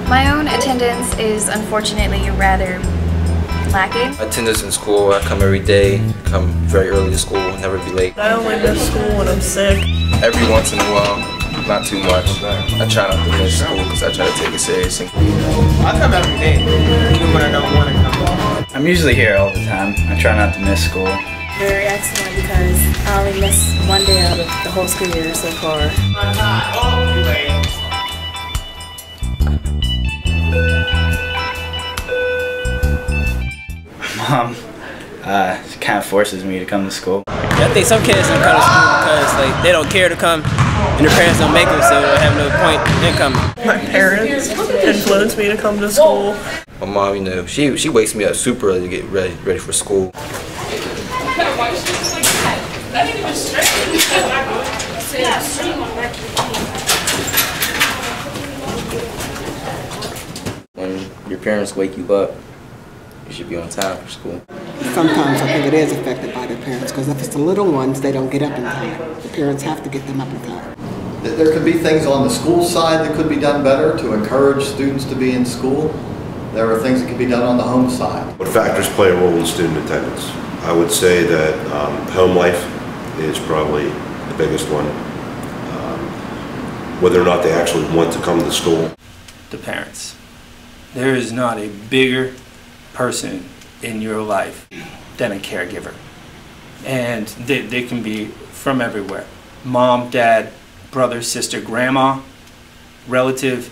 My own attendance is unfortunately rather lacking. Attendance in school, I come every day, come very early to school, never be late. I only miss school when I'm sick. Every once in a while, not too much. I try not to miss school because I try to take it serious. I come every day, even when I don't want to come. I'm usually here all the time. I try not to miss school. Very excellent because I only missed one day out of the whole school year so far. Mom kind of forces me to come to school. I think some kids don't come to school because they don't care to come and their parents don't make them, so they have no point in coming. My parents influence me to come to school. My mom, you know, she wakes me up super early to get ready for school. When your parents wake you up, you should be on time for school. Sometimes I think it is affected by the parents because if it's the little ones, they don't get up in time. The parents have to get them up in time. There could be things on the school side that could be done better to encourage students to be in school. There are things that could be done on the home side. What factors play a role in student attendance? I would say that home life is probably the biggest one. Whether or not they actually want to come to school. The parents. There is not a bigger person in your life than a caregiver. And they can be from everywhere. Mom, dad, brother, sister, grandma, relative,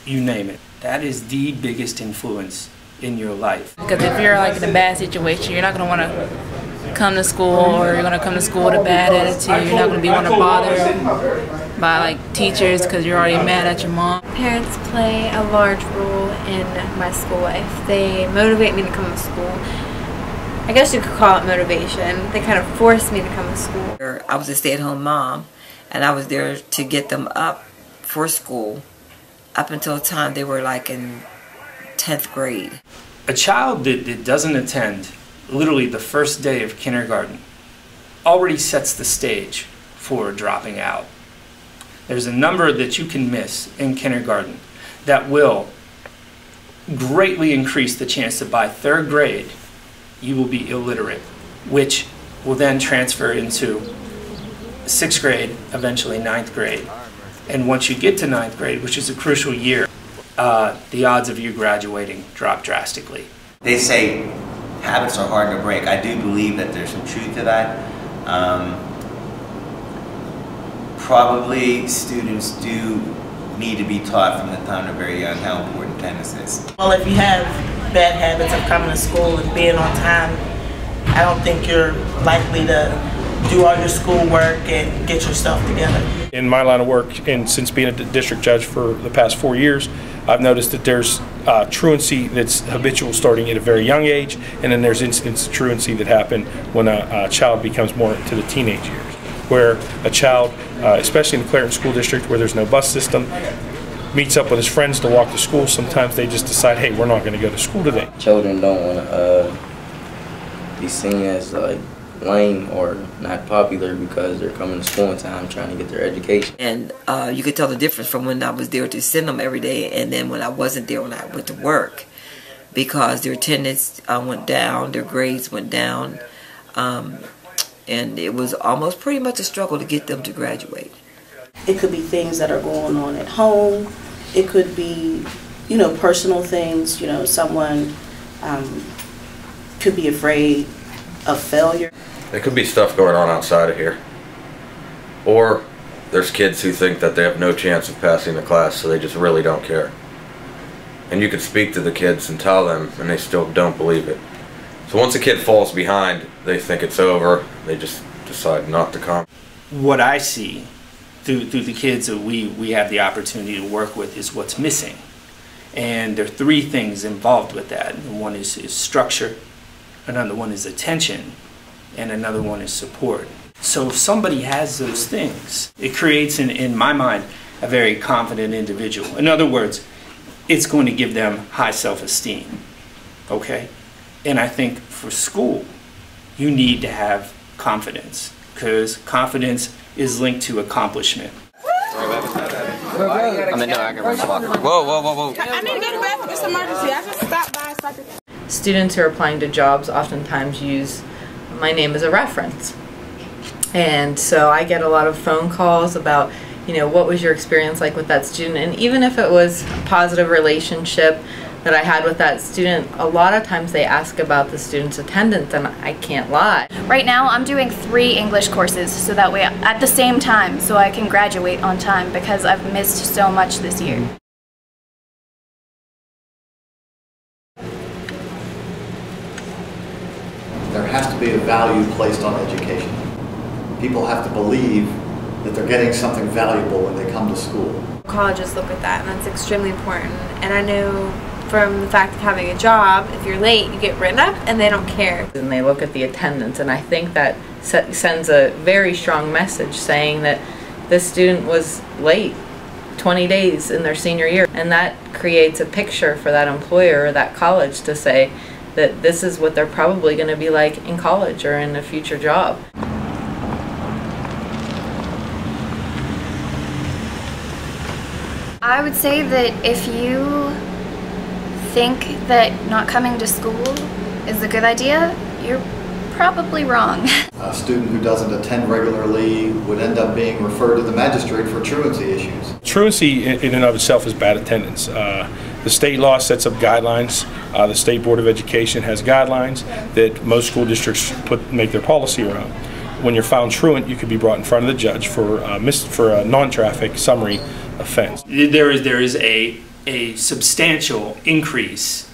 you name it. That is the biggest influence in your life. Because if you're like in a bad situation, you're not going to want to come to school, or you're going to come to school with a bad attitude. You're not going to be want to bother by like teachers because you're already mad at your mom. Parents play a large role in my school life. They motivate me to come to school. I guess you could call it motivation. They kind of force me to come to school. I was a stay-at-home mom, and I was there to get them up for school up until the time they were like in 10th grade. A child that doesn't attend literally the first day of kindergarten already sets the stage for dropping out. There's a number that you can miss in kindergarten that will greatly increase the chance that by 3rd grade you will be illiterate, which will then transfer into 6th grade, eventually 9th grade. And once you get to 9th grade, which is a crucial year, the odds of you graduating drop drastically. They say habits are hard to break. I do believe that there's some truth to that. Probably students do need to be taught from the time they're very young how important attendance is. Well, if you have bad habits of coming to school and being on time, I don't think you're likely to do all your schoolwork and get yourself together. In my line of work, and since being a district judge for the past 4 years, I've noticed that there's truancy that's habitual starting at a very young age, and then there's incidents of truancy that happen when a child becomes more into the teenage years, where a child, especially in the Clairton School District where there's no bus system, meets up with his friends to walk to school. Sometimes they just decide, hey, we're not going to go to school today. Children don't want to be seen as like lame or not popular because they're coming to school in time trying to get their education. And you could tell the difference from when I was there to send them every day and then when I wasn't there when I went to work, because their attendance went down, their grades went down, and it was almost pretty much a struggle to get them to graduate. It could be things that are going on at home. It could be, you know, personal things. You know, someone could be afraid of failure. There could be stuff going on outside of here. Or there's kids who think that they have no chance of passing the class, so they just really don't care. And you could speak to the kids and tell them, and they still don't believe it. So once a kid falls behind, they think it's over. They just decide not to come. What I see through the kids that we have the opportunity to work with is what's missing. And there are 3 things involved with that. One is structure, another one is attention, and another one is support. So if somebody has those things, it creates, in my mind, a very confident individual. In other words, it's going to give them high self-esteem, okay? And I think for school, you need to have confidence, because confidence is linked to accomplishment. I mean, no, I can run the locker. Whoa, whoa, whoa, whoa. I need to go to the bathroom. It's an emergency. I just stopped by. Students who are applying to jobs oftentimes use my name as a reference. And so I get a lot of phone calls about, you know, what was your experience like with that student? And even if it was a positive relationship that I had with that student, a lot of times they ask about the student's attendance, and I can't lie. Right now I'm doing 3 English courses so that way at the same time so I can graduate on time because I've missed so much this year. There has to be a value placed on education. People have to believe that they're getting something valuable when they come to school. Colleges look at that, and that's extremely important. And I know from the fact of having a job, if you're late, you get written up and they don't care. And they look at the attendance, and I think that sends a very strong message saying that this student was late 20 days in their senior year. And that creates a picture for that employer or that college to say that this is what they're probably going to be like in college or in a future job. I would say that if you think that not coming to school is a good idea, you're probably wrong. A student who doesn't attend regularly would end up being referred to the magistrate for truancy issues. Truancy in and of itself is bad attendance. The state law sets up guidelines. The State Board of Education has guidelines that most school districts make their policy around. When you're found truant, you could be brought in front of the judge for a non-traffic summary offense. There is a substantial increase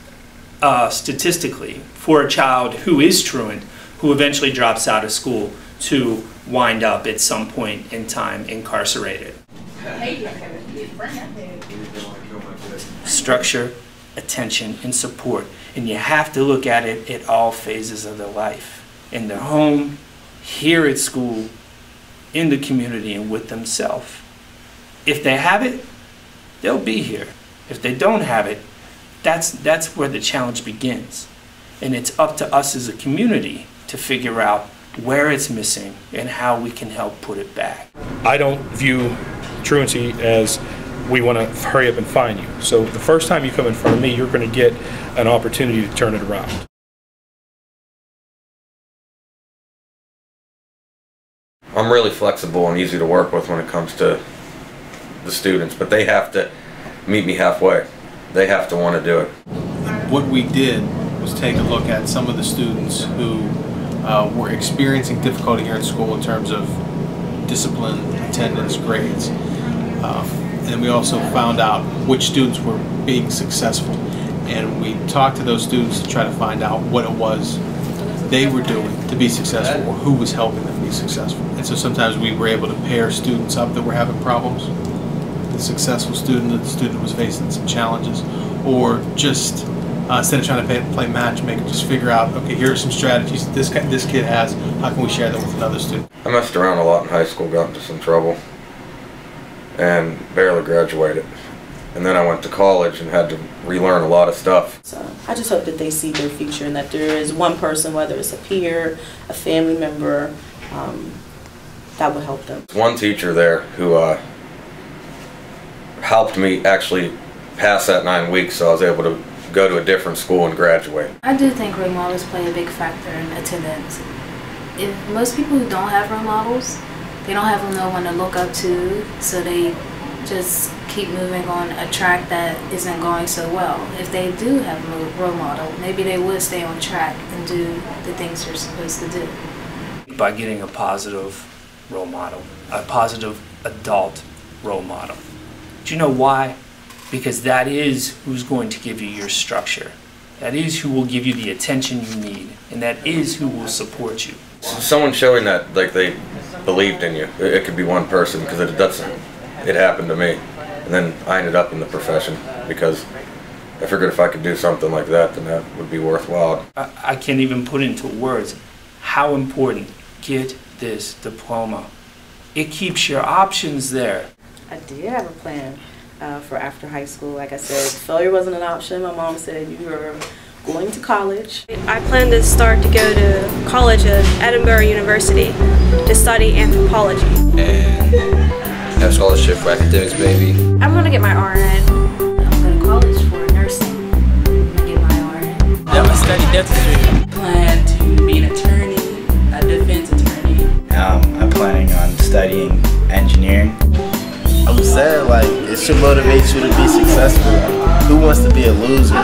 statistically for a child who is truant, who eventually drops out of school to wind up at some point in time incarcerated. Structure, attention, and support. And you have to look at it at all phases of their life. In their home, here at school, in the community, and with themselves. If they have it, they'll be here. If they don't have it, that's where the challenge begins. And it's up to us as a community to figure out where it's missing and how we can help put it back. I don't view truancy as we want to hurry up and find you. So the first time you come in front of me, you're going to get an opportunity to turn it around. I'm really flexible and easy to work with when it comes to the students, but they have to meet me halfway. They have to want to do it. What we did was take a look at some of the students who were experiencing difficulty here in school in terms of discipline, attendance, grades. And we also found out which students were being successful. And we talked to those students to try to find out what it was they were doing to be successful, or who was helping them be successful. And so sometimes we were able to pair students up that were having problems, the successful student, the student was facing some challenges, or just instead of trying to play matchmaker, just figure out, okay, here are some strategies this kid has, how can we share them with another student? I messed around a lot in high school, got into some trouble, and barely graduated. And then I went to college and had to relearn a lot of stuff. So I just hope that they see their future and that there is one person, whether it's a peer, a family member, that will help them. One teacher there who helped me actually pass that 9 weeks, so I was able to go to a different school and graduate. I do think role models play a big factor in attendance. If most people who don't have role models, they don't have no one to look up to, so they just keep moving on a track that isn't going so well. If they do have a role model, maybe they would stay on track and do the things they're supposed to do. By getting a positive role model, a positive adult role model. Do you know why? Because that is who's going to give you your structure. That is who will give you the attention you need, and that is who will support you. Someone showing that, like, they believed in you. It could be one person, because it happened to me. And then I ended up in the profession because I figured if I could do something like that, then that would be worthwhile. I can't even put into words how important. Get this diploma. It keeps your options there. I did have a plan for after high school. Like I said, failure wasn't an option. My mom said you were going to college. I plan to start to go to college at Edinburgh University to study anthropology. And have scholarship for academics, maybe. I'm gonna get my RN. I'm going to college for nursing. I'm going to get my RN. I'm going to study dentistry. Plan to be an attorney, a defense attorney. I'm planning on studying engineering. I'm saying, like, it should motivate you to be successful. Who wants to be a loser?